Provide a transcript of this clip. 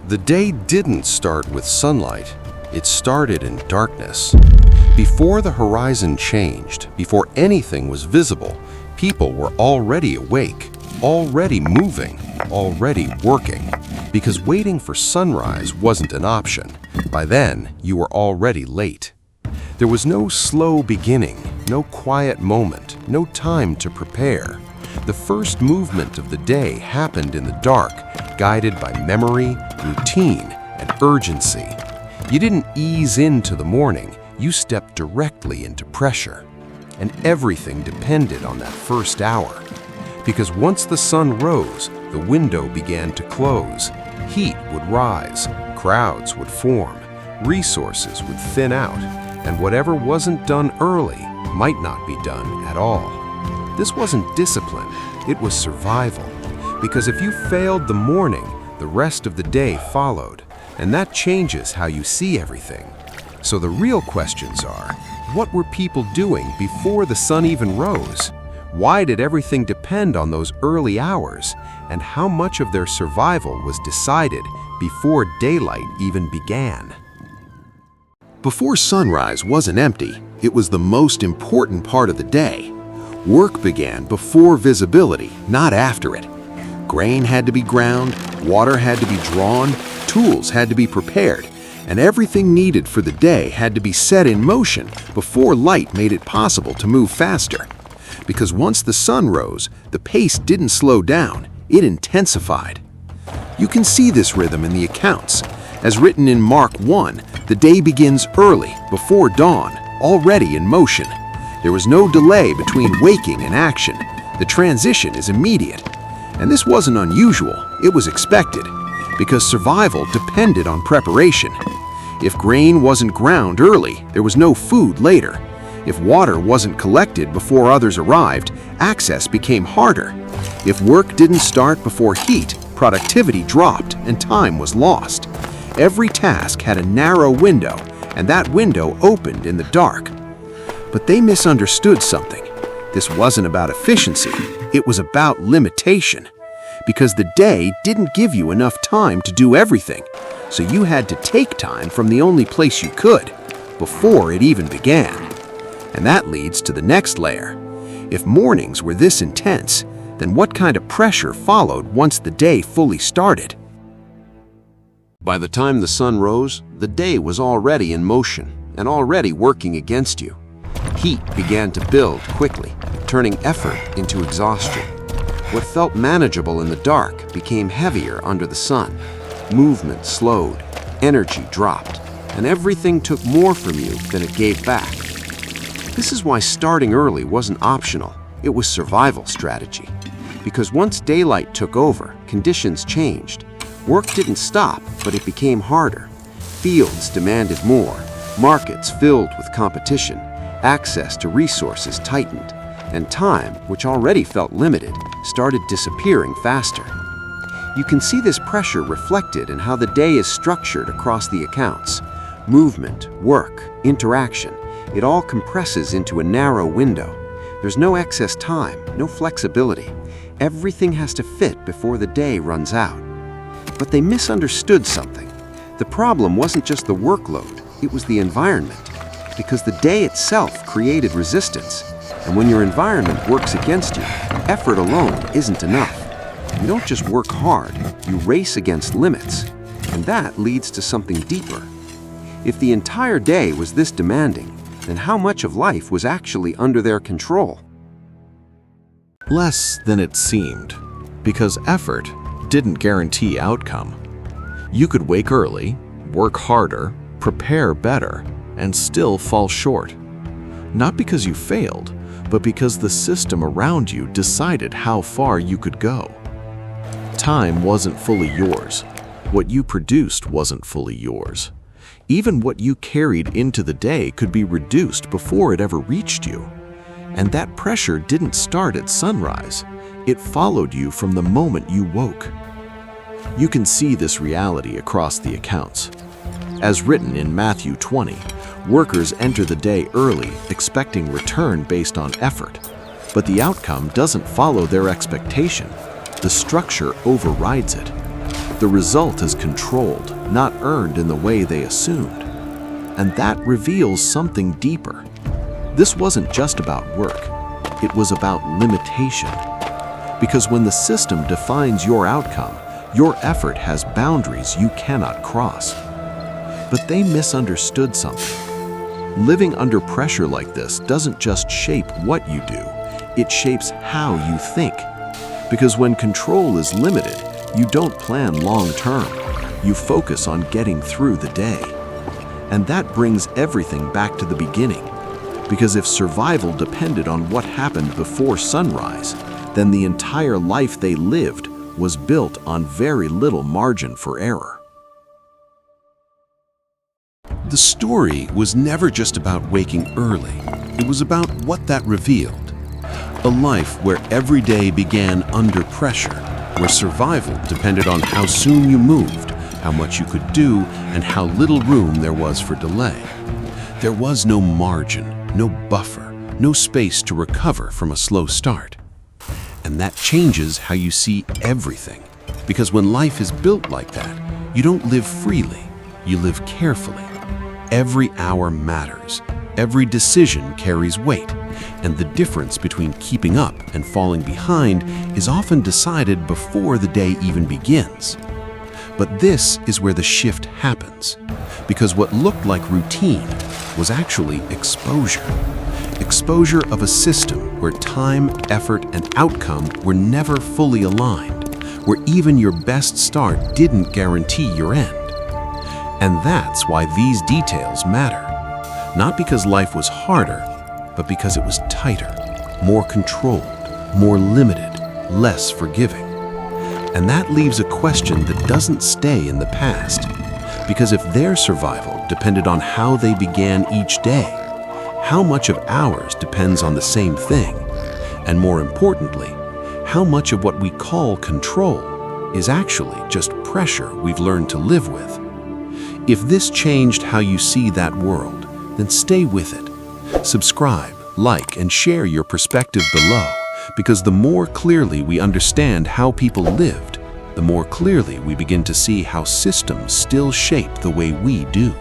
The day didn't start with sunlight. It started in darkness. Before the horizon changed, before anything was visible, people were already awake, already moving, already working. Because waiting for sunrise wasn't an option. By then, you were already late. There was no slow beginning, no quiet moment, no time to prepare. The first movement of the day happened in the dark, guided by memory, routine, and urgency. You didn't ease into the morning, you stepped directly into pressure. And everything depended on that first hour. Because once the sun rose, the window began to close. Heat would rise, crowds would form, resources would thin out, and whatever wasn't done early might not be done at all. This wasn't discipline, it was survival. Because if you failed the morning, the rest of the day followed, and that changes how you see everything. So the real questions are, what were people doing before the sun even rose? Why did everything depend on those early hours? And how much of their survival was decided before daylight even began? Before sunrise wasn't empty, it was the most important part of the day. Work began before visibility, not after it. Grain had to be ground, water had to be drawn, tools had to be prepared, and everything needed for the day had to be set in motion before light made it possible to move faster. Because once the sun rose, the pace didn't slow down, it intensified. You can see this rhythm in the accounts. As written in Mark 1, the day begins early, before dawn, already in motion. There was no delay between waking and action. The transition is immediate. And this wasn't unusual, it was expected, because survival depended on preparation. If grain wasn't ground early, there was no food later. If water wasn't collected before others arrived, access became harder. If work didn't start before heat, productivity dropped and time was lost. Every task had a narrow window, and that window opened in the dark. But they misunderstood something. This wasn't about efficiency, it was about limitation. Because the day didn't give you enough time to do everything, so you had to take time from the only place you could, before it even began. And that leads to the next layer. If mornings were this intense, then what kind of pressure followed once the day fully started? By the time the sun rose, the day was already in motion and already working against you. Heat began to build quickly, turning effort into exhaustion. What felt manageable in the dark became heavier under the sun. Movement slowed, energy dropped, and everything took more from you than it gave back. This is why starting early wasn't optional, it was survival strategy. Because once daylight took over, conditions changed. Work didn't stop, but it became harder. Fields demanded more, markets filled with competition, access to resources tightened, and time, which already felt limited, started disappearing faster. You can see this pressure reflected in how the day is structured across the accounts. Movement, work, interaction, it all compresses into a narrow window. There's no excess time, no flexibility. Everything has to fit before the day runs out. But they misunderstood something. The problem wasn't just the workload, it was the environment. Because the day itself created resistance. And when your environment works against you, effort alone isn't enough. You don't just work hard, you race against limits. And that leads to something deeper. If the entire day was this demanding, then how much of life was actually under their control? Less than it seemed, because effort didn't guarantee outcome. You could wake early, work harder, prepare better, and still fall short. Not because you failed, but because the system around you decided how far you could go. Time wasn't fully yours. What you produced wasn't fully yours. Even what you carried into the day could be reduced before it ever reached you. And that pressure didn't start at sunrise. It followed you from the moment you woke. You can see this reality across the accounts. As written in Matthew 20, workers enter the day early, expecting return based on effort. But the outcome doesn't follow their expectation. The structure overrides it. The result is controlled, not earned in the way they assumed. And that reveals something deeper. This wasn't just about work. It was about limitation. Because when the system defines your outcome, your effort has boundaries you cannot cross. But they misunderstood something. Living under pressure like this doesn't just shape what you do, it shapes how you think. Because when control is limited, you don't plan long term. You focus on getting through the day. And that brings everything back to the beginning. Because if survival depended on what happened before sunrise, then the entire life they lived was built on very little margin for error. The story was never just about waking early. It was about what that revealed. A life where every day began under pressure, where survival depended on how soon you moved, how much you could do, and how little room there was for delay. There was no margin, no buffer, no space to recover from a slow start. And that changes how you see everything. Because when life is built like that, you don't live freely, you live carefully. Every hour matters. Every decision carries weight. And the difference between keeping up and falling behind is often decided before the day even begins. But this is where the shift happens. Because what looked like routine was actually exposure. Exposure of a system where time, effort, and outcome were never fully aligned, where even your best start didn't guarantee your end. And that's why these details matter. Not because life was harder, but because it was tighter, more controlled, more limited, less forgiving. And that leaves a question that doesn't stay in the past. Because if their survival depended on how they began each day, how much of ours depends on the same thing? And more importantly, how much of what we call control is actually just pressure we've learned to live with? If this changed how you see that world, then stay with it. Subscribe, like, and share your perspective below, because the more clearly we understand how people lived, the more clearly we begin to see how systems still shape the way we do.